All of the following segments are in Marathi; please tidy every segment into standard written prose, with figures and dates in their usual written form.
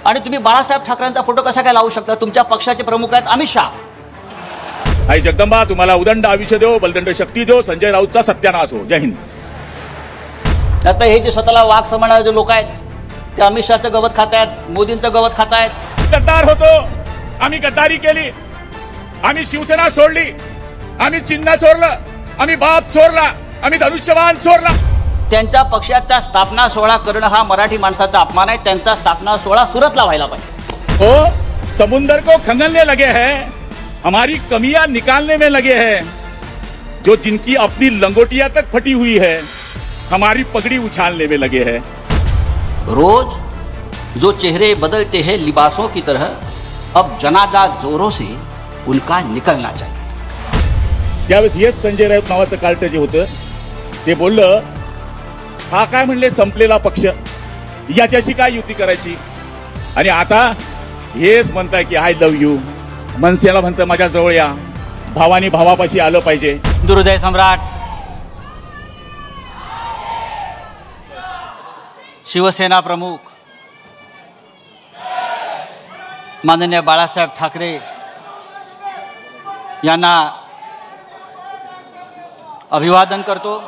आणि तुम्ही बाळासाहेब ठाकरेंचा फोटो कसा काय लावू शकता? तुमच्या पक्षाचे प्रमुख आहेत अमित शहा. आई जगदंबा तुम्हाला उदंड आयुष्य देव, बलदंड शक्ती देव. संजय राऊतचा सत्यानाश हो. जय हिंद. आता हे जे स्वतःला वाघ समजणारे जे लोक आहेत ते अमित शहाचं गवत खात आहेत, मोदींचं गवत खात आहेत. गद्दार होतो आम्ही, गद्दारी केली आम्ही, शिवसेना सोडली आम्ही, चिन्ह चोरलं आम्ही, बाप चोरला आम्ही, धनुष्यबाण चोरला. त्यांच्या पक्षाचा स्थापना सोहळा करणं हा मराठी माणसाचा अपमान आहे. त्यांचा स्थापना सोहळा सुरतला व्हायला पाहिजे. हो समुंदर को खंगलने लगे हैं, हमारी कमियां निकालने में लगे हैं. जो जिनकी अपनी लंगोटिया तक फटी हुई है हमारी पगड़ी उछालने में लगे हैं. रोज जो चेहरे बदलते हैं लिबासों की तरह, अब जनाजा जोरों से उनका निकलना चाहिए. त्यावेळेस हेच संजय राऊत नावाचं कार्ट जे होतं ते बोललं, हा काय म्हणले संपलेला पक्ष, याच्याशी काय युती करायची. आणि आता हेच म्हणताय की आय लव्ह यू. मनसेला म्हणतं माझ्या जवळ या, भावानी भावापाशी आलं पाहिजे. दुर्दय सम्राट शिवसेना प्रमुख माननीय बाळासाहेब ठाकरे यांना अभिवादन करतो.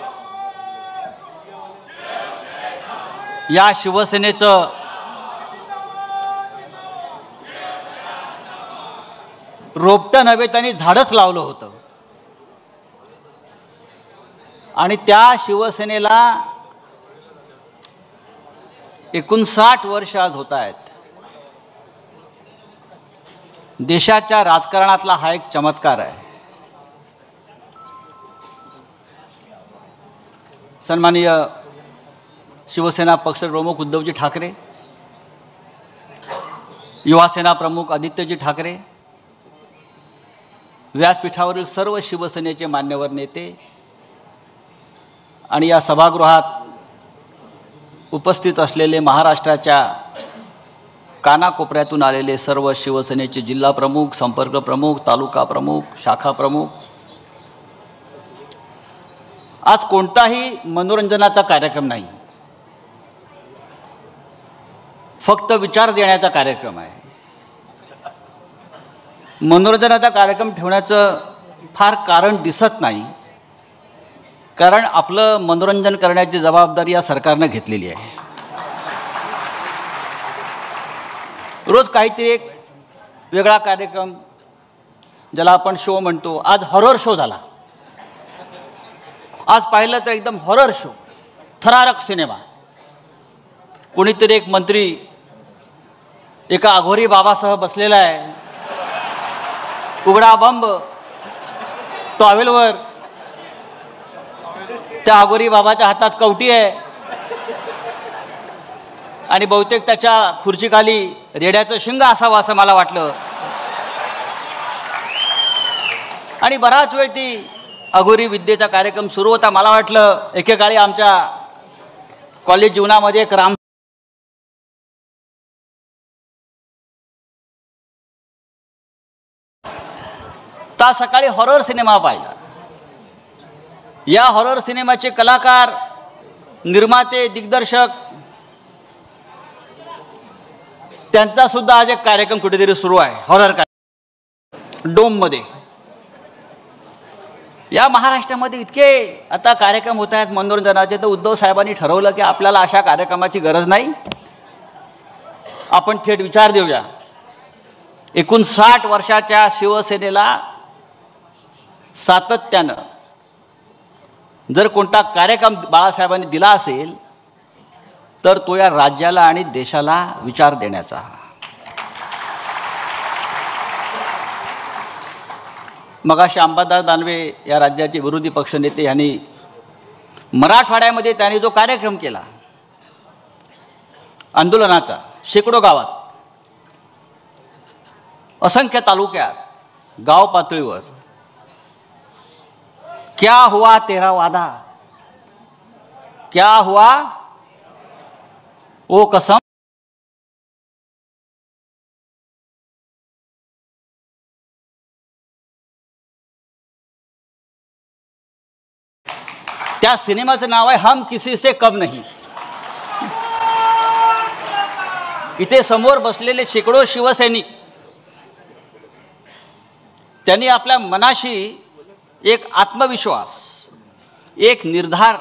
या शिवसेनेचं रोपटं नव्हे त्यांनी झाडच लावलं होतं आणि त्या शिवसेनेला 59 वर्ष आज होत आहेत. देशाच्या राजकारणातला हा एक चमत्कार आहे. सन्माननीय शिवसेना पक्षप्रमुख उद्धवजी ठाकरे, युवासेना प्रमुख आदित्यजी ठाकरे, व्यासपीठावरील सर्व शिवसेनेचे मान्यवर नेते आणि या सभागृहात उपस्थित असलेले महाराष्ट्राच्या कानाकोपऱ्यातून आलेले सर्व शिवसेनेचे जिल्हा प्रमुख, संपर्क प्रमुख, तालुका प्रमुख, शाखा प्रमुख. आज कोणताही मनोरंजनाचा कार्यक्रम नाही, फक्त विचार देण्याचा कार्यक्रम आहे. मनोरंजनाचा कार्यक्रम ठेवण्याचं फार कारण दिसत नाही, कारण आपलं मनोरंजन करण्याची जबाबदारी या सरकारनं घेतलेली आहे. रोज काहीतरी एक वेगळा कार्यक्रम, ज्याला आपण शो म्हणतो. आज हॉरर शो झाला. आज पाहिलं तर एकदम हॉरर शो, थरारक सिनेमा. कोणीतरी एक मंत्री एका अघोरी बाबासह बसलेला आहे, उघडा बंब टॉवेलवर. त्या अघोरी बाबाच्या हातात कवटी आहे आणि बहुतेक त्याच्या खुर्चीखाली रेड्याचं शिंग असावं असं मला वाटलं. आणि बराच वेळ ती अघोरी विद्येचा कार्यक्रम सुरू होता. मला वाटलं एकेकाळी आमच्या कॉलेज जीवनामध्ये एक राम ता सकाळी हॉरर सिनेमा पाहिला. या हॉरर सिनेमाचे कलाकार, निर्माते, दिग्दर्शक त्यांचा सुद्धा आज एक कार्यक्रम कुठेतरी सुरू आहे, हॉरर कार्यक्रम डोममध्ये. या महाराष्ट्रामध्ये इतके आता कार्यक्रम होत आहेत मनोरंजनाचे, तर उद्धव साहेबांनी ठरवलं की आपल्याला अशा कार्यक्रमाची गरज नाही, आपण थेट विचार देऊया. 59 वर्षाच्या शिवसेनेला सातत्यानं जर कोणता कार्यक्रम बाळासाहेबांनी दिला असेल तर तो या राज्याला आणि देशाला विचार देण्याचा. मगाशी अंबादास दानवे या राज्याचे विरोधी पक्षनेते यांनी मराठवाड्यामध्ये त्यांनी जो कार्यक्रम केला आंदोलनाचा, शेकडो गावात, असंख्य तालुक्यात, गाव पातळीवर, क्या हुआ तेरा वादा, क्या हुआ वो कसम, त्या सिनेमाचं नाव आहे हम किसी से कम नहीं. इथे समोर बसलेले शेकडो शिवसैनिक त्यांनी आपल्या मनाशी एक आत्मविश्वास, एक निर्धार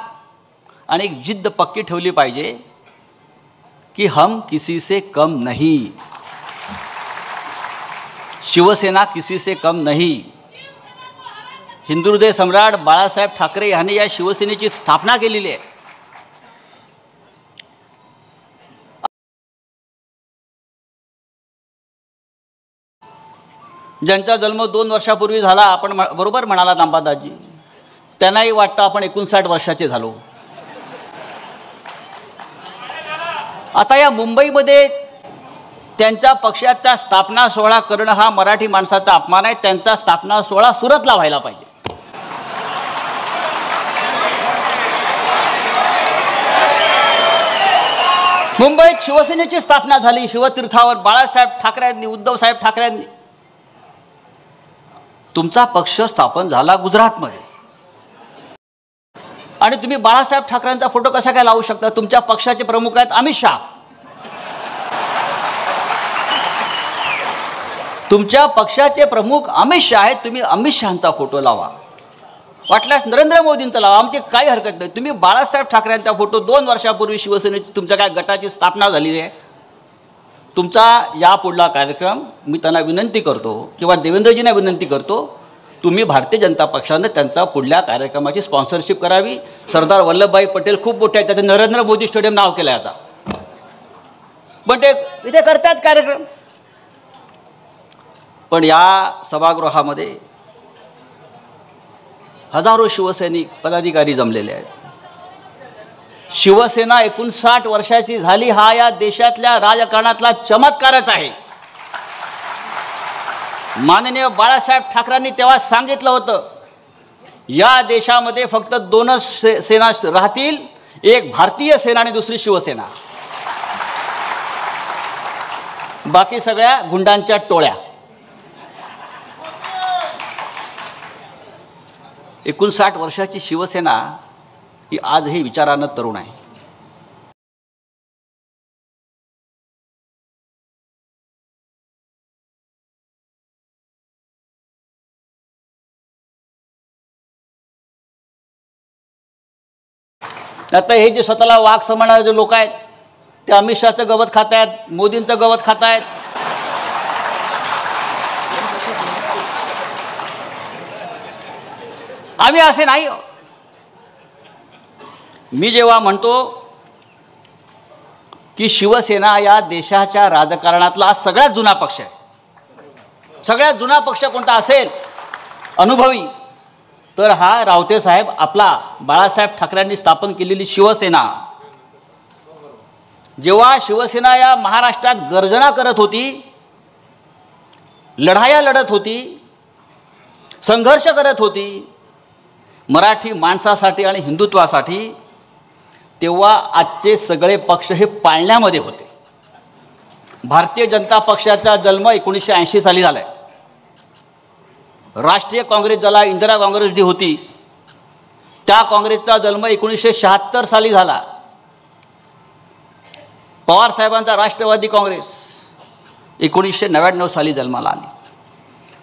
आणि एक जिद्द पक्की ठेवली पाहिजे की हम किसी से कम नहीं, शिवसेना किसी से कम नहीं। हिंदुहृदय सम्राट बाळासाहेब ठाकरे यांनी या शिवसेनेची स्थापना केलेली आहे। ज्यांचा जन्म 2 वर्षापूर्वी झाला, आपण बरोबर म्हणालात अंबादासजी, त्यांनाही वाटतं आपण 59 वर्षाचे झालो। आता या मुंबईमध्ये त्यांच्या पक्षाचा स्थापना सोहळा करणं हा मराठी माणसाचा अपमान आहे। त्यांचा स्थापना सोहळा सुरतला व्हायला पाहिजे। मुंबईत शिवसेनेची स्थापना झाली शिवतीर्थावर बाळासाहेब ठाकरेंनी, उद्धव साहेब ठाकरेंनी। तुमचा पक्ष स्थापन झाला गुजरातमध्ये आणि तुम्ही बाळासाहेब ठाकरेंचा फोटो कसा काय लावू शकता? तुमच्या पक्षाचे प्रमुख आहेत अमित शहा। तुमच्या पक्षाचे प्रमुख अमित शहा आहेत, तुम्ही अमित शहांचा फोटो लावा, वाटल्यास नरेंद्र मोदींचा लावा, आमची काही हरकत नाही। तुम्ही बाळासाहेब ठाकरेंचा फोटो 2 वर्षापूर्वी शिवसेनेची तुमच्या काय गटाची स्थापना झाली आहे, तुमचा या पुढला कार्यक्रम मी त्यांना विनंती करतो किंवा देवेंद्रजींना विनंती करतो, तुम्ही भारतीय जनता पक्षाने त्यांचा पुढल्या कार्यक्रमाची स्पॉन्सरशिप करावी। सरदार वल्लभभाई पटेल खूप मोठे आहेत, त्याचं नरेंद्र मोदी स्टेडियम नाव केलं आहे आता, पण ते इथे करतात कार्यक्रम। पण या सभागृहामध्ये हजारो शिवसैनिक पदाधिकारी जमलेले आहेत। शिवसेना 59 वर्षाची झाली हा या देशातल्या राजकारणातला चमत्कारच आहे। माननीय बाळासाहेब ठाकरेंनी तेव्हा सांगितलं होतं, या देशामध्ये फक्त 2च सेना राहतील, एक भारतीय सेना आणि दुसरी शिवसेना, बाकी सगळ्या गुंडांच्या टोळ्या। 59 वर्षाची शिवसेना ही आजही विचारानं तरुण आहे। आता हे जे स्वतःला वाघ समजणारे जे लोक आहेत ते अमित शहाचं गवत खात आहेत, मोदींचं गवत खात आहेत। आम्ही असे नाही। मी जेव्हा म्हणतो की शिवसेना या देशाच्या राजकारणातला सगळ्यात जुना पक्ष आहे, सगळ्यात जुना पक्ष कोणता असेल अनुभवी, तर हा रावते साहेब आपला बाळासाहेब ठाकरेंनी स्थापन केलेली शिवसेना। जेव्हा शिवसेना या महाराष्ट्रात गर्जना करत होती, लढाया लढत होती, संघर्ष करत होती मराठी माणसासाठी आणि हिंदुत्वासाठी, तेव्हा आजचे सगळे पक्ष हे पाळण्यामध्ये होते। भारतीय जनता पक्षाचा जन्म 1980 साली झालाय। राष्ट्रीय काँग्रेस ज्याला इंदिरा काँग्रेस जी होती, त्या काँग्रेसचा जन्म 1976 साली झाला। पवार साहेबांचा राष्ट्रवादी काँग्रेस 1999 साली जन्माला आली।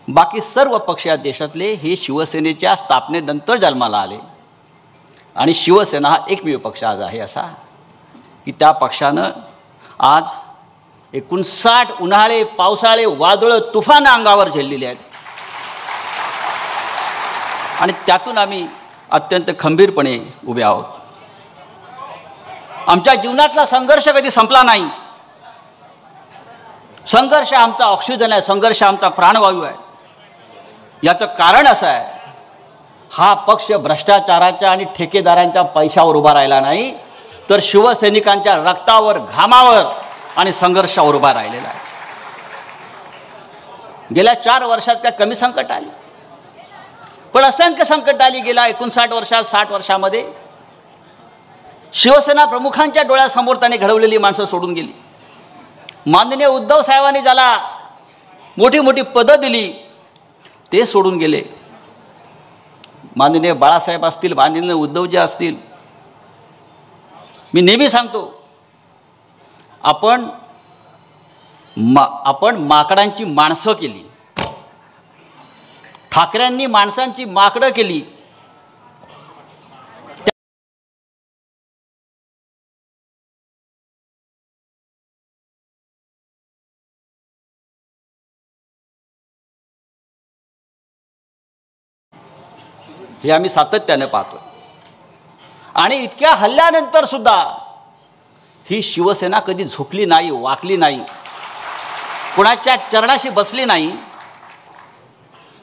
बाकी सर्व पक्ष या देशातले हे शिवसेनेच्या स्थापनेनंतर जन्माला आले आणि शिवसेना हा एकमेव पक्ष आज आहे असा की त्या पक्षानं आज 59 उन्हाळे, पावसाळे, वादळ, तुफान अंगावर झेललेले आहेत आणि त्यातून आम्ही अत्यंत खंबीरपणे उभे आहोत। आमच्या जीवनातला संघर्ष कधी संपला नाही। संघर्ष आमचा ऑक्सिजन आहे, संघर्ष आमचा प्राणवायू आहे। याचं कारण असं आहे, हा पक्ष भ्रष्टाचाराच्या आणि ठेकेदारांच्या पैशावर उभा राहिला नाही, तर शिवसैनिकांच्या रक्तावर, घामावर आणि संघर्षावर उभा राहिलेला आहे। गेल्या 4 वर्षात काय कमी संकट आली, पण असंख्य संकट आली। गेल्या 59 वर्षात, 60 वर्षामध्ये शिवसेना प्रमुखांच्या डोळ्यासमोर त्यांनी घडवलेली माणसं सोडून गेली। माननीय उद्धव साहेबांनी ज्याला मोठी मोठी पदं दिली ते सोडून गेले। माननीय बाळासाहेब असतील, माननीय उद्धवजी असतील, मी नेहमी सांगतो, आपण आपण माकडांची माणसं केली, ठाकरेंनी माणसांची माकडं केली. हे आम्ही सातत्याने पाहतो. आणि इतक्या हल्ल्यानंतर सुद्धा ही शिवसेना कधी झुकली नाही, वाकली नाही, कुणाच्या चरणाशी बसली नाही.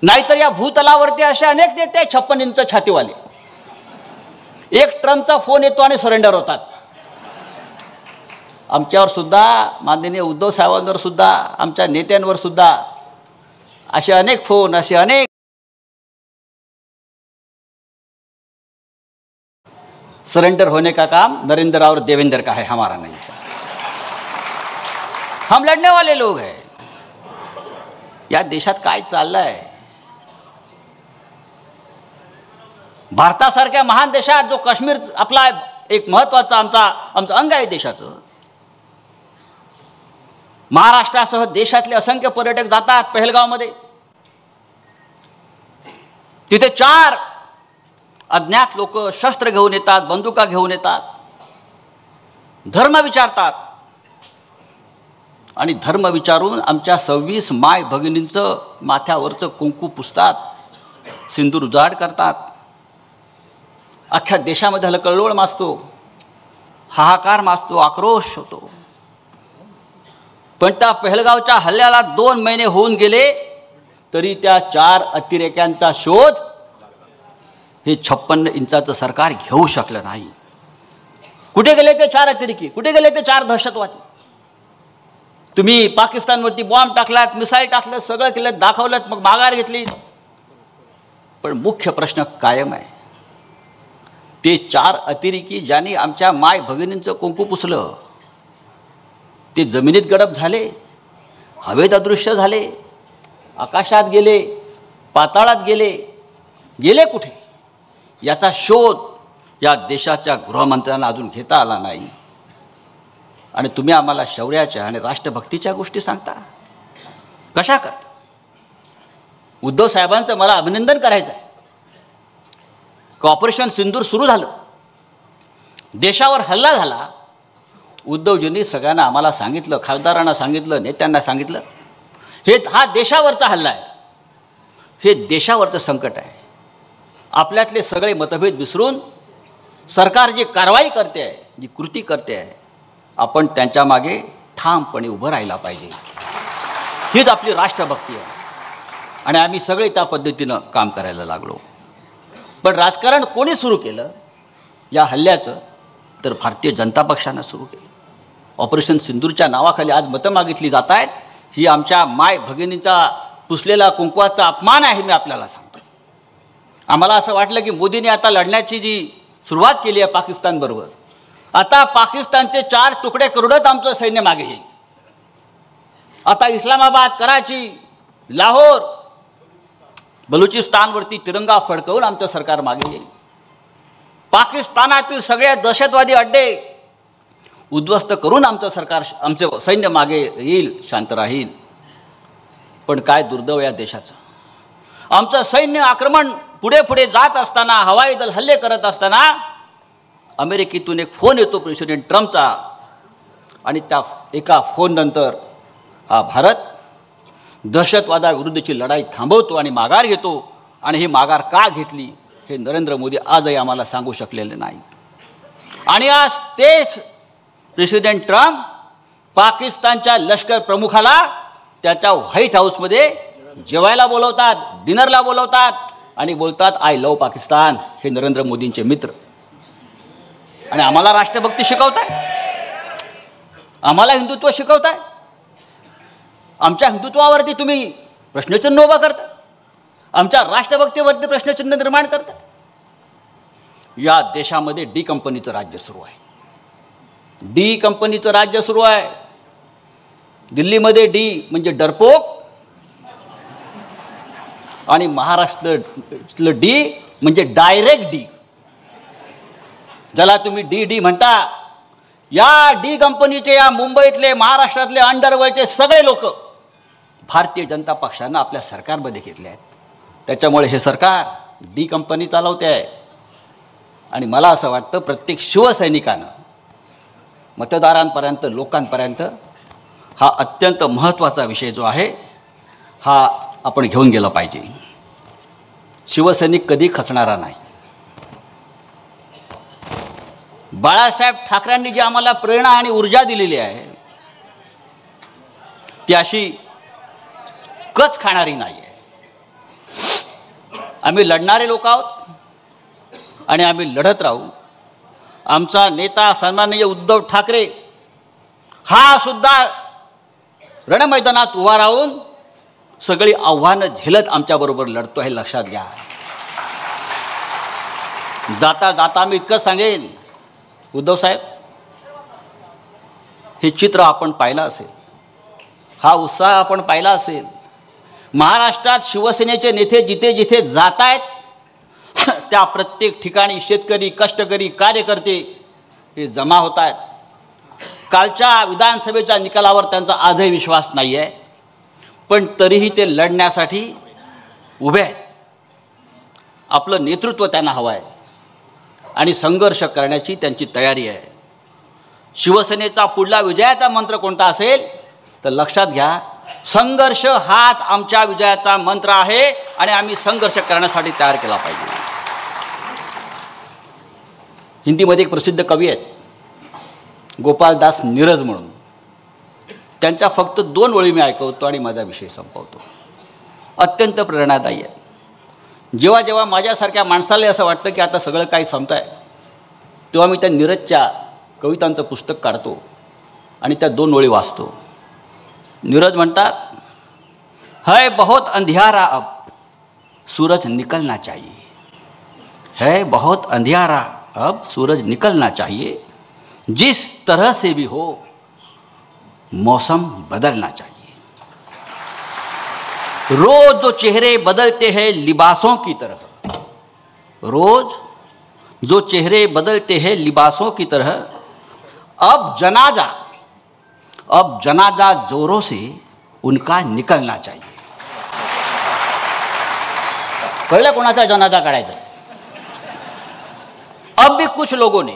नाहीतर या भूतलावरती असे अनेक नेते 56 इंच छातीवाले, एक ट्रम्पचा फोन येतो आणि सरेंडर होतात. आमच्यावर सुद्धा, माननीय उद्धव साहेबांवर सुद्धा, आमच्या नेत्यांवर सुद्धा असे अनेक फोन, असे अनेक सरेंडर होने का काम नरेंद्र और देवेंद्र का है, हमारा नहीं. हम लड़ने वाले लोग हैं. या देशात काय चाललंय? भारतासारख्या महान देशात जो काश्मीर आपला एक महत्वाचा आमचं अंग आहे देशाचं, महाराष्ट्रासह देशातले असंख्य पर्यटक जातात पहलगावमध्ये. तिथे 4 अज्ञात लोक शस्त्र घेऊन येतात, बंदुका घेऊन येतात, धर्म विचारतात आणि धर्म विचारून आमच्या 26 माय भगिनींचं माथ्यावरचं कुंकू पुसतात, सिंदूर उजाड करतात. अख्ख्या देशामध्ये हलकल्लोळ माजतो, हाहाकार माजतो, आक्रोश होतो. पण त्या पहलगावच्या हल्ल्याला 2 महिने होऊन गेले तरी त्या 4 अतिरेक्यांचा शोध हे 56 इंचाचं सरकार घेऊ शकलं नाही. कुठे गेले ते 4 अतिरेकी? कुठे गेले ते 4 दहशतवादी? तुम्ही पाकिस्तानवरती बॉम्ब टाकलात, मिसाईल टाकलं, सगळं केलं, दाखवलं, मग माघार घेतली. पण मुख्य प्रश्न कायम आहे. ते 4 अतिरेकी ज्यांनी आमच्या माय भगिनींचं कुंकू पुसलं, ते जमिनीत गडप झाले, हवेत अदृश्य झाले, आकाशात गेले, पाताळात गेले. गेले कुठे याचा शोध या देशाच्या गृहमंत्र्यांना अजून घेता आला नाही. आणि तुम्ही आम्हाला शौर्याच्या आणि राष्ट्रभक्तीच्या गोष्टी सांगता. कशा करता? उद्धव साहेबांचं मला अभिनंदन करायचं आहे. ऑपरेशन सिंदूर सुरू झालं, देशावर हल्ला झाला. उद्धवजींनी सगळ्यांना आम्हाला सांगितलं, खासदारांना सांगितलं, नेत्यांना सांगितलं, हा देशावरचा हल्ला आहे, हे देशावरचं संकट आहे. आपल्यातले सगळे मतभेद विसरून सरकार जी कारवाई करते आहे, जी कृती करते आहे, आपण त्यांच्या मागे ठामपणे उभं राहायला पाहिजे. हीच आपली राष्ट्रभक्ती आहे. आणि आम्ही सगळे त्या पद्धतीनं काम करायला लागलो. पण राजकारण कोणी सुरू केलं या हल्ल्याचं? तर भारतीय जनता पक्षानं सुरू केलं. ऑपरेशन सिंदूरच्या नावाखाली आज मतं मागितली जात आहेत. ही आमच्या माय भगिनींचा पुसलेला कुंकवाचा अपमान आहे. मी आपल्याला सांगतो, आम्हाला असं वाटलं की मोदींनी आता लढण्याची जी सुरुवात केली आहे पाकिस्तानबरोबर, आता पाकिस्तानचे 4 तुकडे करूनच आमचं सैन्य मागे येईल. आता इस्लामाबाद, कराची, लाहोर, बलुचिस्तानवरती तिरंगा फडकवून आमचं सरकार मागे येईल. पाकिस्तानातील सगळे दहशतवादी अड्डे उद्ध्वस्त करून आमचं सरकार, आमचं सैन्य मागे येईल, शांत राहील. पण काय दुर्दैव या देशाचं. आमचं सैन्य आक्रमण पुढे पुढे जात असताना, हवाई दल हल्ले करत असताना अमेरिकेतून एक फोन येतो प्रेसिडेंट ट्रम्पचा, आणि त्या एका फोननंतर हा भारत दहशतवादाविरुद्धची लढाई थांबवतो आणि माघार घेतो. आणि ही माघार का घेतली हे नरेंद्र मोदी आजही आम्हाला सांगू शकलेले नाही. आणि आज तेच प्रेसिडेंट ट्रम्प पाकिस्तानच्या लष्कर प्रमुखाला त्याच्या व्हाईट हाऊसमध्ये जेवायला बोलवतात, डिनरला बोलवतात आणि बोलतात आय लव्ह पाकिस्तान. हे नरेंद्र मोदींचे मित्र. आणि आम्हाला राष्ट्रभक्ती शिकवताय, आम्हाला हिंदुत्व शिकवताय. आमच्या हिंदुत्वावरती तुम्ही प्रश्नचिन्ह उभा करता, आमच्या राष्ट्रभक्तीवरती प्रश्नचिन्ह निर्माण करता. या देशामध्ये डी कंपनीचं राज्य सुरू आहे. डी कंपनीचं राज्य सुरू आहे. दिल्लीमध्ये डी म्हणजे डरपोक आणि महाराष्ट्रातलं डी म्हणजे डायरेक्ट डी, ज्याला तुम्ही डी डी म्हणता. या डी कंपनीचे, या मुंबईतले, महाराष्ट्रातले अंडरवर्ल्डचे सगळे लोक भारतीय जनता पक्षानं आपल्या सरकारमध्ये घेतले आहेत. त्याच्यामुळे हे सरकार डी कंपनी चालवते आहे. आणि मला असं वाटतं प्रत्येक शिवसैनिकानं मतदारांपर्यंत, लोकांपर्यंत हा अत्यंत महत्त्वाचा विषय जो आहे हा आपण घेऊन गेला पाहिजे. शिवसैनिक कधी खचणारा नाही. बाळासाहेब ठाकरेंनी जी आम्हाला प्रेरणा आणि ऊर्जा दिलेली आहे ती अशी कच खाणारी नाही आहे. आम्ही लढणारे लोक आहोत आणि आम्ही लढत राहू. आमचा नेता सन्माननीय उद्धव ठाकरे हा सुद्धा रणमैदानात उभा राहून सगळी आव्हानं झेलत आमच्याबरोबर लढतो हे लक्षात घ्या. जाता जाता मी इतकं सांगेन, उद्धव साहेब, हे चित्र आपण पाहिलं असेल, हा उत्साह आपण पाहिला असेल. महाराष्ट्रात शिवसेनेचे नेते जिथे जिथे जात आहेत त्या प्रत्येक ठिकाणी शेतकरी, कष्टकरी, कार्यकर्ते हे जमा होत आहेत. कालच्या विधानसभेच्या निकालावर त्यांचा आजही विश्वास नाही आहे, पण तरीही ते लढण्यासाठी उभे आहेत. आपलं नेतृत्व त्यांना हवं आहे आणि संघर्ष करण्याची त्यांची तयारी आहे. शिवसेनेचा पुढला विजयाचा मंत्र कोणता असेल तर लक्षात घ्या, संघर्ष हाच आमच्या विजयाचा मंत्र आहे आणि आम्ही संघर्ष करण्यासाठी तयार केला पाहिजे. हिंदीमध्ये एक प्रसिद्ध कवी आहेत गोपालदास नीरज म्हणून. त्यांच्या फक्त 2 ओळी मी ऐकवतो आणि माझा विषय संपवतो. अत्यंत प्रेरणादायी आहे. जेव्हा जेव्हा माझ्यासारख्या माणसाला असं वाटतं की आता सगळं काही संपतं आहे, तेव्हा मी त्या नीरजच्या कवितांचं पुस्तक काढतो आणि त्या 2 ओळी वाचतो. नीरज म्हणतात, है बहुत अंधियारा अब सूरज निकलना चाहिए, है बहुत अंधियारा अब सूरज निकलना चाहिए, जिस तरह से भी हो मौसम बदलना चाहिए. रोज जो चेहरे बदलते हैं लिबासों की तरह, रोज जो चेहरे बदलते हैं लिबासों की तरह, अब जनाजा जोरों से उनका निकलना चाहिए. कळलं कोणाचा जनाजा काढायचा? अब भी कुछ लोगों ने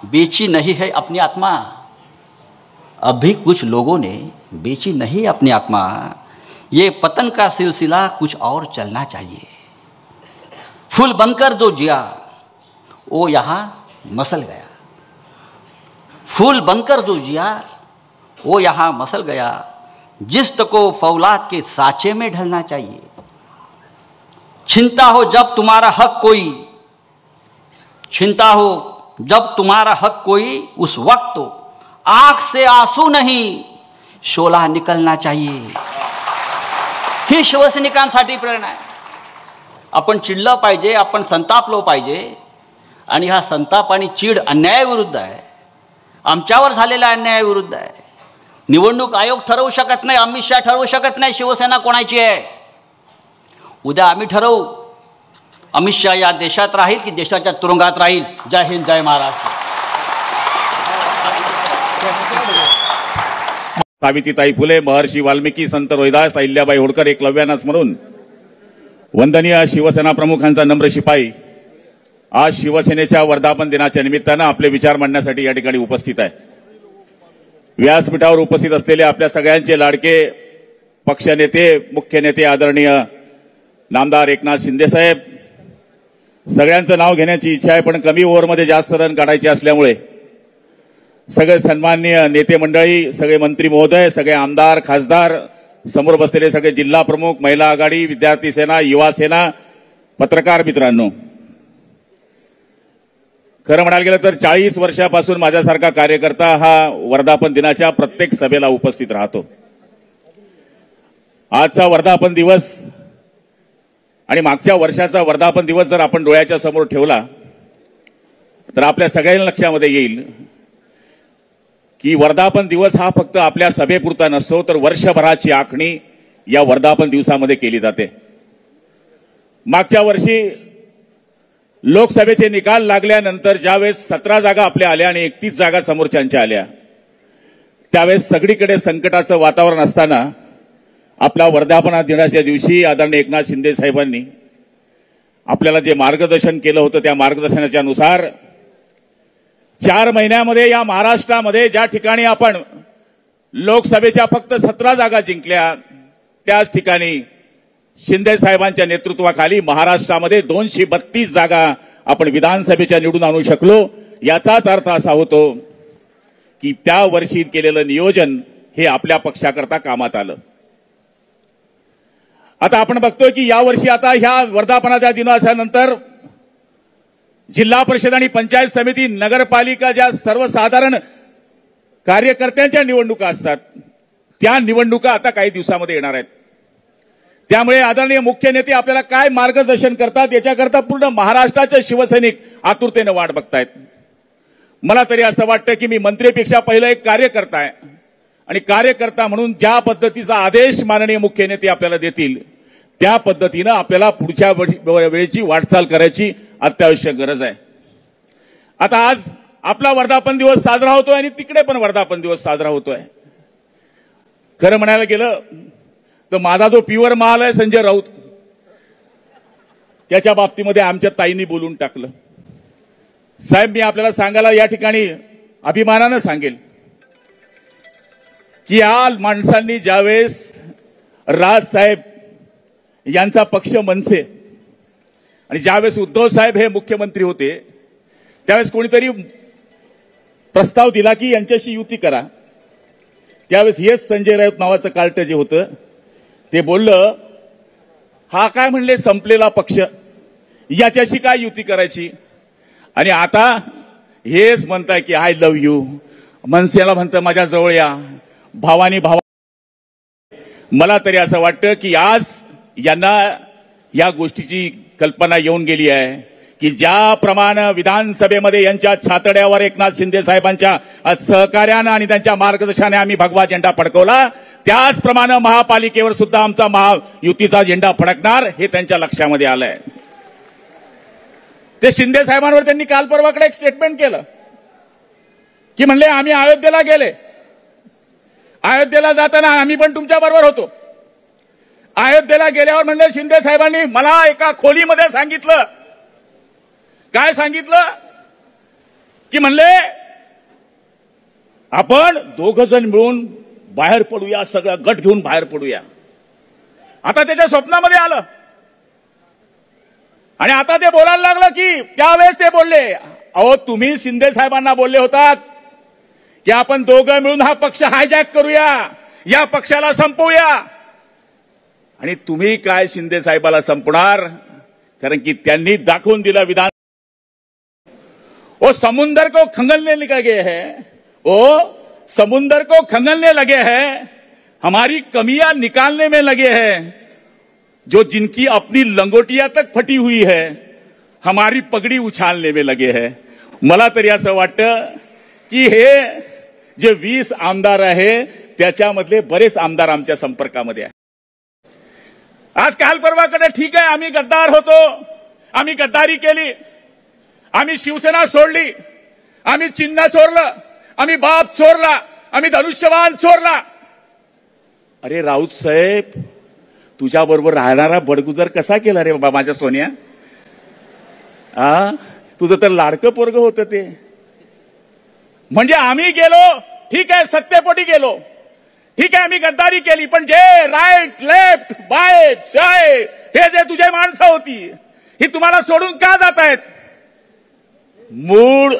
बेची नहीं है अपनी आत्मा, अब भी कुछ लोगों ने बेची नहीं अपनी आत्मा, ये पतन का सिलसिला कुछ और चलना चाहिए. फूल बनकर जो जिया वो यहाँ मसल गया, फूल बनकर जो जिया वो यहाँ मसल गया, जिस्त को फौलाद के साचे में ढलना चाहिए. छिनता हो जब तुम्हारा हक कोई, छिनता हो जब तुम्हारा हक कोई, उस वक्त तो आंख से आंसू नहीं शोला निकलना चाहिए. ही शिवसैनिकांसाठी प्रेरणा आहे. आपण चिडलं पाहिजे, आपण संतापलो पाहिजे. आणि हा संताप आणि चीड अन्यायाविरुद्ध आहे, आमच्यावर झालेल्या अन्यायाविरुद्ध आहे. निवडणूक आयोग ठरवू शकत नाही, अमित शहा ठरवू शकत नाही शिवसेना कोणाची आहे. उद्या आम्ही ठरवू अमित शहा या देशात राहील की देशाच्या तुरुंगात राहील. जय हिंद, जय महाराष्ट्र. सावित्रीताई फुले, महर्षी वाल्मिकी, संत रोहिदास, अहिल्याबाई होळकर, एकलव्यानाच म्हणून वंदनीय शिवसेना प्रमुखांचा नम्र शिपाई आज शिवसेनेच्या वर्धापन दिनाच्या निमित्तानं आपले विचार मांडण्यासाठी या ठिकाणी उपस्थित आहे. व्यासपीठावर उपस्थित असलेले आपल्या सगळ्यांचे लाडके पक्षनेते, मुख्य नेते आदरणीय नामदार एकनाथ शिंदे साहेब, सगळ्यांचं नाव घेण्याची इच्छा आहे पण कमी ओव्हरमध्ये जास्त रन काढायचे असल्यामुळे सगळे सन्माननीय नेते मंडळी, सगळे मंत्री महोदय, सगळे आमदार, खासदार, समोर बसलेले सगळे जिल्हा प्रमुख, महिला आघाडी, विद्यार्थी सेना, युवा सेना, पत्रकार मित्रांनो, खरं म्हणायला गेलं तर 40 वर्षापासून माझ्यासारखा कार्यकर्ता हा वर्धापन दिनाच्या प्रत्येक सभेला उपस्थित राहतो. आजचा वर्धापन दिवस आणि मागच्या वर्षाचा वर्धापन दिवस जर आपण डोळ्याच्या समोर ठेवला तर आपल्या सगळ्यांना लक्षामध्ये येईल की वर्धापन दिवस हा फक्त आपल्या सभेपुरता नसतो, तर वर्षभराची आखणी या वर्धापन दिवसामध्ये केली जाते. मागच्या वर्षी लोकसभेचे निकाल लागल्यानंतर ज्यावेळेस 17 जागा आपल्या आल्या आणि 31 जागा समोरच्यांच्या आल्या, त्यावेळेस सगळीकडे संकटाचं वातावरण असताना आपला वर्धापना दिनाच्या दिवशी आदरणीय एकनाथ शिंदे साहेबांनी आपल्याला जे मार्गदर्शन केलं होतं त्या मार्गदर्शनाच्या नुसार 4 महिन्यामध्ये या महाराष्ट्रामध्ये ज्या ठिकाणी आपण लोकसभेच्या फक्त 17 जागा जिंकल्या, त्याच ठिकाणी शिंदे साहेबांच्या नेतृत्वाखाली महाराष्ट्रामध्ये 232 जागा आपण विधानसभेच्या निवडून आणू शकलो। याचाच अर्थ असा होतो की त्या वर्षी केलेलं नियोजन हे आपल्या पक्षाकरता कामात आलं। आता आपण बघतोय की यावर्षी आता ह्या वर्धापनाच्या दिनाच्या नंतर जिल्हा परिषद आणि पंचायत समिती, नगरपालिका ज्या सर्वसाधारण कार्यकर्त्यांच्या निवडणुका असतात, त्या निवडणुका आता काही दिवसामध्ये येणार आहेत। त्यामुळे आदरणीय मुख्य नेते आपल्याला काय मार्गदर्शन करतात याच्याकरता पूर्ण महाराष्ट्राचे शिवसैनिक आतुरतेने वाट बघतायत। मला तरी असं वाटतं की मी मंत्रीपेक्षा पहिलं एक कार्यकर्ता आहे आणि कार्यकर्ता म्हणून ज्या पद्धतीचा आदेश माननीय मुख्य नेते आपल्याला देतील त्या पद्धतीनं आपल्याला पुढच्या वेळेची वाटचाल करायची अत्यावश्यक गरज आहे। आता आज आपला वर्धापन दिवस साजरा होतोय आणि तिकडे पण वर्धापन दिवस साजरा होतोय। खरं म्हणायला गेलं तर माझा जो प्युअर माल आहे संजय राऊत, त्याच्या बाबतीमध्ये आमच्या ताईंनी बोलून टाकलं। साहेब, मी आपल्याला सांगायला या ठिकाणी अभिमानानं सांगेल की या माणसांनी ज्यावेळेस राज साहेब यांचा पक्ष मनसे आणि ज्यावेळेस उद्धव साहेब हे मुख्यमंत्री होते त्यावेळेस कोणीतरी प्रस्ताव दिला की यांच्याशी युती करा। त्यावेळेस हेच संजय राऊत नावाचं कार्ट जे होतं ते बोललं, हा काय म्हणले संपलेला पक्ष, याच्याशी काय युती करायची। आणि आता हेच म्हणताय की आय लव्ह यू, मनसेला म्हणतं माझ्या जवळ या, भावानी भावा। मला तरी असं वाटतं की आज यांना या गोष्टीची कल्पना येऊन गेली आहे की ज्याप्रमाणे विधानसभेमध्ये यांच्या छातड्यावर एकनाथ शिंदे साहेबांच्या सहकार्यानं आणि त्यांच्या मार्गदर्शनाने आम्ही भगवा झेंडा फडकवला, त्याचप्रमाणे महापालिकेवर सुद्धा आमचा महायुतीचा झेंडा फडकणार हे त्यांच्या लक्षामध्ये आलंय। ते शिंदे साहेबांवर त्यांनी काल परवाकडे एक स्टेटमेंट केलं की म्हणले आम्ही अयोध्येला गेले, अयोध्येला जाताना आम्ही पण तुमच्या बरोबर होतो। अयोध्येला गेल्यावर म्हणले शिंदे साहेबांनी मला एका खोलीमध्ये सांगितलं, काय सांगितलं की म्हणले आपण 2 जण मिळून बाहेर पडूया, सगळा गट घेऊन बाहेर पडूया। आता त्याच्या स्वप्नामध्ये आलं आणि आता ते बोलायला लागलं की त्यावेळेस ते बोलले, अहो तुम्ही शिंदे साहेबांना बोलले होतात की आपण 2 मिळून हा पक्ष हायजॅक करूया, या पक्षाला संपवूया। आणि तुम्ही काय शिंदे साहेबाला संपणार, कारण की त्यांनी दाखवून दिलं विधान वो समुंदर को खंगलने लगे हैं, वो समुंदर को खंगलने लगे हैं, हमारी कमियां निकालने में लगे हैं, जो जिनकी अपनी लंगोटिया तक फटी हुई है हमारी पगड़ी उछालने में लगे हैं। मला तरी असं वाटतं की हे जे 20 आमदार आहे त्याच्यामधले बरेच आमदार आमच्या संपर्कामध्ये आहे। आज काल परवाकडे ठीक आहे आम्ही गद्दार होतो, आम्ही गद्दारी केली, आम्ही शिवसेना सोडली, आम्ही चिन्ह चोरलं, आम्ही बाप चोरला, आम्ही धनुष्यबाण चोरला। अरे राऊत साहेब, तुझ्या बरोबर राहणारा बडगुजर कसा केला रे बाबा माझ्या सोन्या, तुझं तर लाडकं पोरग होतं ते। म्हणजे आम्ही गेलो ठीक आहे, सत्तेपोटी गेलो ठीक आहे, आम्ही गद्दारी केली, पण जे राईट लेफ्ट बाय शाय हे जे तुझे माणसं होती ही तुम्हाला सोडून का जात आहेत। मूळ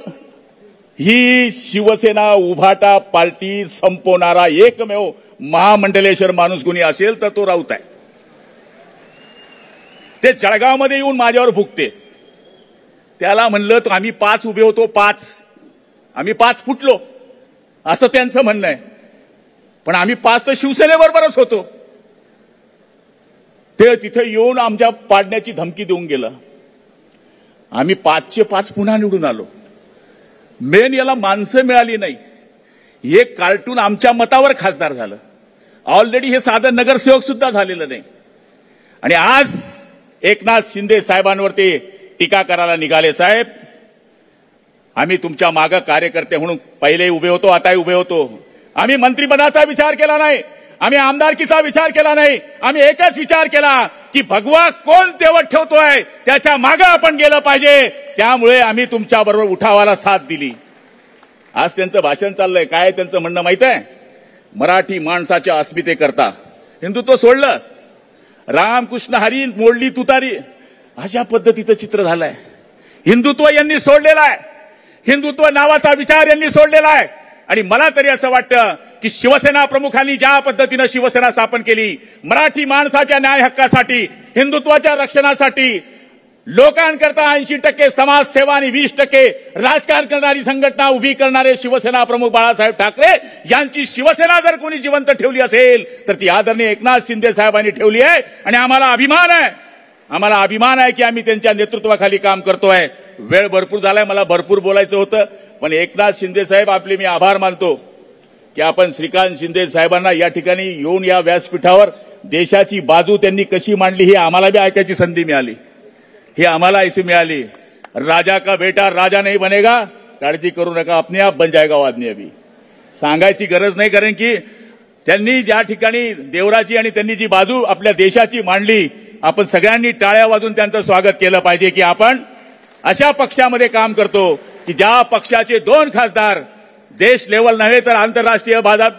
ही शिवसेना उभाटा पार्टी संपवणारा एकमेव महामंडलेश्वर माणूस कोणी असेल तर तो राऊत आहे। ते जळगावमध्ये येऊन माझ्यावर भुकते, त्याला म्हणलं तर आम्ही 5 उभे होतो, 5 आम्ही 5 फुटलो असं त्यांचं म्हणणं आहे, पण आम्ही 5 तर शिवसेनेबरोबरच होतो। ते तिथे येऊन आमच्या पाडण्याची धमकी देऊन गेलं, आम्ही 5चे 5 पुन्हा निवडून आलो। मेन याला माणसं मिळाली नाही, हे कार्टून आमच्या मतावर खासदार झालं, ऑलरेडी हे साधं नगरसेवक सुद्धा झालेलं नाही। आणि आज एकनाथ शिंदे साहेबांवर ते टीका करायला निघाले. साहेब, आम्ही तुमच्या मागे कार्यकर्ते म्हणून पहिलेही उभे होतो, आताही उभे होतो. आम्ही मंत्रिपदाचा विचार केला नाही, आम्ही आमदारकीचा विचार केला नाही. आम्ही एकच विचार केला की भगवा कोण तेवत ठेवतोय त्याच्या मागे आपण गेलं पाहिजे. त्यामुळे आम्ही तुमच्या बरोबर उठावाला साथ दिली. आज त्यांचं भाषण चाललंय, काय त्यांचं म्हणणं माहित आहे? मराठी माणसाच्या अस्मितेकरता हिंदुत्व सोडलं, रामकृष्ण हरी मोडली तुतारी, अशा पद्धतीचं चित्र झालंय. हिंदुत्व यांनी सोडलेलं आहे, हिंदुत्व नावाचा विचार यांनी सोडलेला आहे. आणि मला तरी असं वाटतं की शिवसेना प्रमुखांनी ज्या पद्धतीनं शिवसेना स्थापन केली, मराठी माणसाच्या न्याय हक्कासाठी, हिंदुत्वाच्या रक्षणासाठी, लोकांकरता 80% समाजसेवा आणि 20% राजकारण करणारी संघटना उभी करणारे शिवसेना प्रमुख बाळासाहेब ठाकरे यांची शिवसेना जर कोणी जिवंत ठेवली असेल तर ती आदरणीय एकनाथ शिंदे साहेबांनी ठेवली आहे. आणि आम्हाला अभिमान आहे, आम्हाला अभिमान आहे की आम्ही त्यांच्या नेतृत्वाखाली काम करतोय. वेळ भरपूर झालाय, मला भरपूर बोलायचं होतं, पण एकनाथ शिंदे साहेब आपले मी आभार मानतो की आपण श्रीकांत शिंदे साहेबांना या ठिकाणी येऊन या व्यासपीठावर देशाची बाजू त्यांनी कशी मांडली ही आम्हाला बी ऐकायची संधी मिळाली, ही आम्हाला ऐसी मिळाली. राजा का बेटा राजा नहीं बनेगा, काळजी करू नका, अपने आप बन जाएगा वो आदमी. अभी सांगायची गरज नाही, कारण की त्यांनी ज्या ठिकाणी देवराची आणि त्यांनी जी बाजू आपल्या देशाची मांडली, आपण सगळ्यांनी टाळ्या वाजून त्यांचं स्वागत केलं पाहिजे की आपण अशा पक्षामध्ये काम करतो की ज्या पक्षाचे 2 खासदार देश लेवल नव्हे तर आंतरराष्ट्रीय बाजार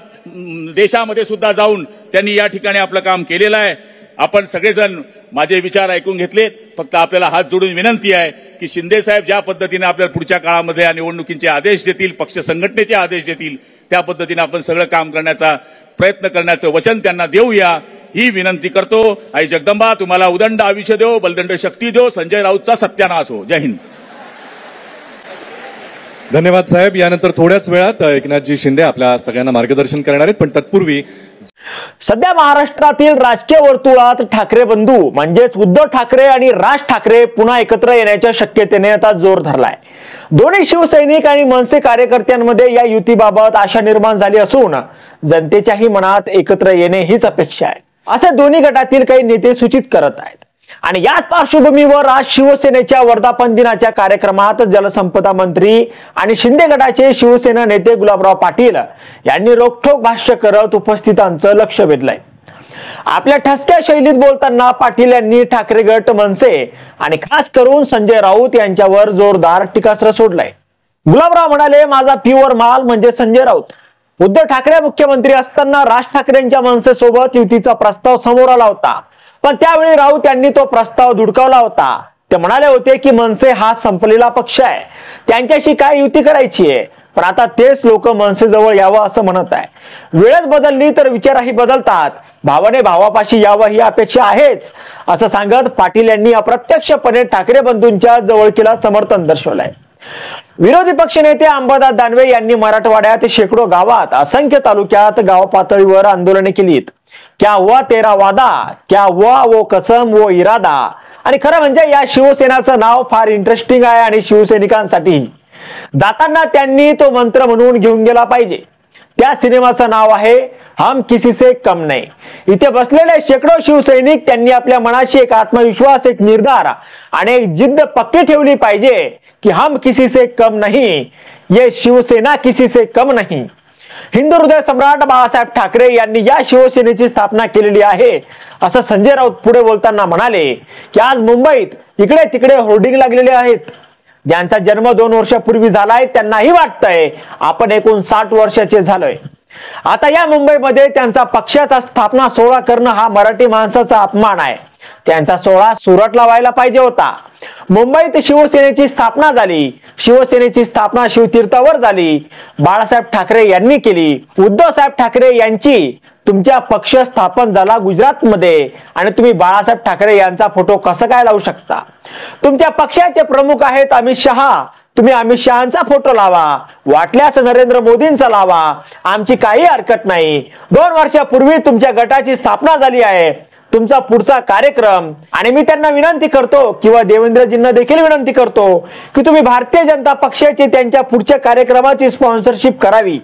देशामध्ये सुद्धा जाऊन त्यांनी या ठिकाणी आपलं काम केलेलं आहे. आपण सगळेजण माझे विचार ऐकून घेतले. फक्त आपल्याला हात जोडून विनंती आहे की शिंदे साहेब ज्या पद्धतीने आपल्याला पुढच्या काळामध्ये या निवडणुकीचे आदेश देतील, पक्ष संघटनेचे आदेश देतील, त्या पद्धतीने आपण सगळं काम करण्याचा प्रयत्न करण्याचं वचन त्यांना देऊया ही विनंती करतो. आई जगदंबा तुम्हाला उदंड आयुष्य देव, बलदंड शक्ती देव, संजय राऊतचा सत्यानाश हो. जय हिंद. धन्यवाद साहेब. यानंतर थोड्याच वेळात एकनाथजी शिंदे आपल्या सगळ्यांना मार्गदर्शन करणार आहेत, पण तत्पूर्वी सध्या महाराष्ट्रातील राजकीय वर्तुळात ठाकरे बंधू म्हणजेच उद्धव ठाकरे आणि राज ठाकरे पुन्हा एकत्र येण्याच्या शक्यतेने आता जोर धरलाय. दोन्ही शिवसैनिक आणि मनसे कार्यकर्त्यांमध्ये या युतीबाबत आशा निर्माण झाली असून जनतेच्याही मनात एकत्र येणे हीच अपेक्षा आहे, असे दोन्ही गटातील काही नेते सूचित करत आहेत. आणि याच पार्श्वभूमीवर आज शिवसेनेच्या वर्धापन दिनाच्या कार्यक्रमात जलसंपदा मंत्री आणि शिंदे गटाचे शिवसेना नेते गुलाबराव पाटील यांनी रोखठोक भाष्य करत उपस्थितांचं लक्ष वेधलंय. आपल्या ठसक्या शैलीत बोलताना पाटील यांनी ठाकरे गट, मनसे आणि खास करून संजय राऊत यांच्यावर जोरदार टीकास्त्र सोडलंय. गुलाबराव म्हणाले, माझा प्युअर माल म्हणजे संजय राऊत. उद्धव ठाकरे मुख्यमंत्री असताना राज ठाकरेंच्या मनसेसोबत युतीचा प्रस्ताव समोर आला होता, पण त्यावेळी राऊत यांनी तो प्रस्ताव धुडकावला होता. ते म्हणाले होते की मनसे हा संपलेला पक्ष आहे, त्यांच्याशी काय युती करायची आहे. पण आता तेच लोक मनसेजवळ यावं असं म्हणत आहे. वेळच बदलली तर विचारही बदलतात. भावाने भावापाशी यावं ही अपेक्षा आहेच असं सांगत पाटील यांनी अप्रत्यक्षपणे ठाकरे बंधूंच्या जवळकीला समर्थन दर्शवलंय. विरोधी पक्षनेते अंबादास दानवे यांनी मराठवाड्यात शेकडो गावात, असंख्य तालुक्यात गाव पातळीवर आंदोलने केलीत. क्या हुआ तेरा वादा, क्या हुआ वो कसम वो इरादा. आणि खरं म्हणजे या शिवसेनाचं नाव फार इंटरेस्टिंग आहे आणि शिवसैनिकांसाठी जाताना त्यांनी तो मंत्र म्हणून घेऊन गेला पाहिजे. त्या सिनेमाचं नाव आहे हम किसी से कम नहीं. इथे बसलेले शेकडो शिवसैनिक त्यांनी आपल्या मनाशी एक आत्मविश्वास, एक निर्धार आणि एक जिद्द पक्की ठेवली पाहिजे की हम किसी से कम नहीं, ये शिवसेना किसी से कम नहीं. हिंदू हृदय सम्राट बाळासाहेब ठाकरे यांनी या शिवसेनेची स्थापना केलेली आहे असं संजय राऊत पुढे बोलताना म्हणाले की आज मुंबईत इकडे तिकडे होर्डिंग लागलेले आहेत. ज्यांचा जन्म 2 वर्षापूर्वी झालाय त्यांनाही वाटतंय आपण एकूण 60 वर्षाचे झालोय. आता या मुंबईमध्ये त्यांचा पक्षाचा स्थापना सोहळा करणं हा मराठी माणसाचा अपमान आहे. त्यांचा सोहळा सुरतला व्हायला पाहिजे होता. मुंबईत शिवसेनेची स्थापना झाली, शिवसेनेची स्थापना शिवतीर्थावर झाली, बाळासाहेब ठाकरे यांनी केली. उद्धव साहेब ठाकरे यांची तुमच्या पक्ष स्थापन झाला गुजरातमध्ये आणि तुम्ही बाळासाहेब ठाकरे यांचा फोटो कसं काय लावू शकता? तुमच्या पक्षाचे प्रमुख आहेत अमित शहा, तुम्ही अमित शहांचा फोटो लावा, वाटल्यास नरेंद्र मोदींचा लावा, आमची काही हरकत नाही. 2 वर्षापूर्वी तुमच्या गटाची स्थापना झाली आहे. तुमचा पुढचा कार्यक्रम, आणि मी त्यांना विनंती करतो किंवा देवेंद्रजींना देखील विनंती करतो की तुम्ही भारतीय जनता पक्षाची त्यांच्या पुढच्या कार्यक्रमाची स्पॉन्सरशिप करावी.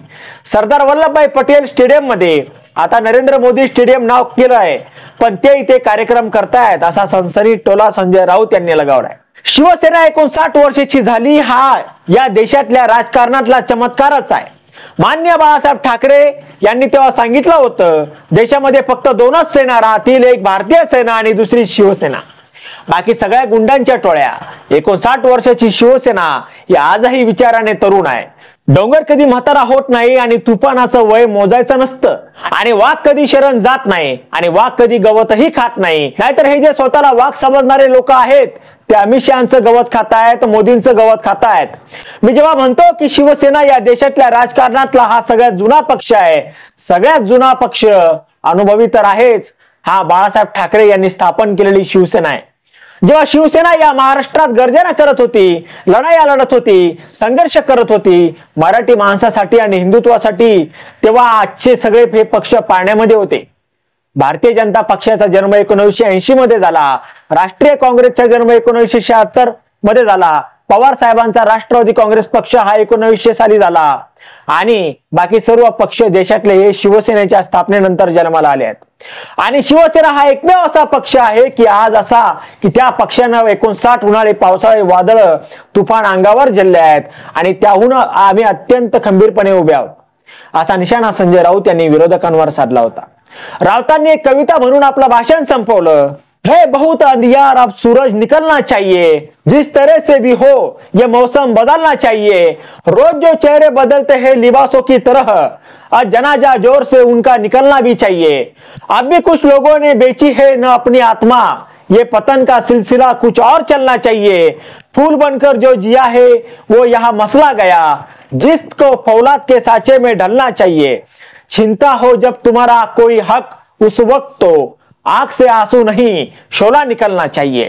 सरदार वल्लभभाई पटेल स्टेडियम मध्ये, आता नरेंद्र मोदी स्टेडियम नाव केलं आहे, पण ते इथे कार्यक्रम करतायत असा सनसनी टोला संजय राऊत यांनी लगावलाय. शिवसेना 59 वर्षाची झाली हा या देशातल्या राजकारणातला चमत्कारच आहे. मान्य बाळासाहेब ठाकरे यांनी तेव्हा सांगितलं होतं देशामध्ये फक्त 2च सेना राहतील, एक भारतीय सेना आणि दुसरी शिवसेना. बाकी सगळ्या गुंडांच्या टोळ्या. 59 वर्षाची शिवसेना ही आजही विचाराने तरुण आहे. डोंगर कधी म्हातारा होत नाही आणि तुफानाचं वय मोजायचं नसतं आणि वाघ कधी शरण जात नाही आणि वाघ कधी गवतही खात नाही. नाहीतर हे जे स्वतःला वाघ समजणारे लोक आहेत ते अमित शहाचं गवत खातायत, मोदींचं गवत खातायत. मी जेव्हा म्हणतो की शिवसेना या देशातल्या राजकारणातला हा सगळ्यात जुना पक्ष आहे, सगळ्यात जुना पक्ष, अनुभवी तर आहेच, हा बाळासाहेब ठाकरे यांनी स्थापन केलेली शिवसेना आहे. जेव्हा शिवसेना या महाराष्ट्रात गर्जना करत होती, लढाया लढत होती, संघर्ष करत होती मराठी माणसासाठी आणि हिंदुत्वासाठी, तेव्हा आजचे सगळे हे पक्ष पाळण्यामध्ये होते. भारतीय जनता पक्षाचा जन्म 1980 मध्ये झाला, राष्ट्रीय काँग्रेसचा जन्म 1976 मध्ये झाला, पवार साहेबांचा राष्ट्रवादी काँग्रेस पक्ष हा 1900 साली झाला आणि बाकी सर्व पक्ष देशातले हे शिवसेनेच्या स्थापनेनंतर जन्माला आले आहेत. आणि शिवसेना हा एकमेव असा पक्ष आहे की आज असा की त्या पक्षानं 59 उन्हाळे पावसाळे वादळ तुफान अंगावर झेलले आहेत आणि त्याहून आम्ही अत्यंत खंबीरपणे उभे आहोत असा निशाणा संजय राऊत यांनी विरोधकांवर साधला होता. राऊतांनी एक कविता म्हणून आपलं भाषण संपवलं. है बहुत अंधियार अब सूरज निकलना चाहिए, जिस तरह से भी हो ये मौसम बदलना चाहिए, रोज जो चेहरे बदलते हैं लिबासों की तरह, आज जनाजा जोर से उनका निकलना भी चाहिए. अब भी कुछ लोगों ने बेची है न अपनी आत्मा, ये पतन का सिलसिला कुछ और चलना चाहिए. फूल बनकर जो जिया है वो यहाँ मसला गया, जिसको फौलाद के साँचे में ढलना चाहिए. चिंता हो जब तुम्हारा कोई हक उस वक्त तो आंख से आंसू नहीं शोला निकलना चाहिए.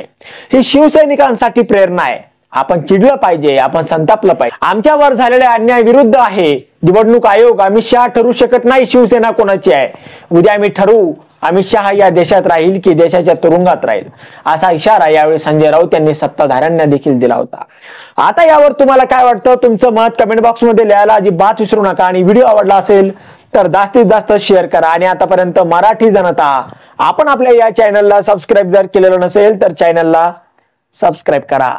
ही शिवसैनिकांसाठी प्रेरणा आहे. आपण चिडलं पाहिजे, आपण संतापलं पाहिजे. आमच्यावर झालेल्या अन्याय विरुद्ध आहे निवडणूक आयोग. अमित शहा ठरू शकत नाही शिवसेना कोणाची आहे. उद्या आम्ही ठरवू अमित शहा या देशात राहील की देशाच्या तुरुंगात राहील असा इशारा यावेळी संजय राऊत यांनी सत्ताधाऱ्यांना देखील दिला होता. आता यावर तुम्हाला काय वाटतं, तुमचं मत कमेंट बॉक्स मध्ये लिहायला अजिबात विसरू नका आणि व्हिडिओ आवडला असेल तर जास्तीत जास्त शेअर करा. आणि आतापर्यंत मराठी जनता आपण आपल्या या चॅनलला सबस्क्राईब जर केलेलं नसेल तर चॅनलला सबस्क्राईब करा.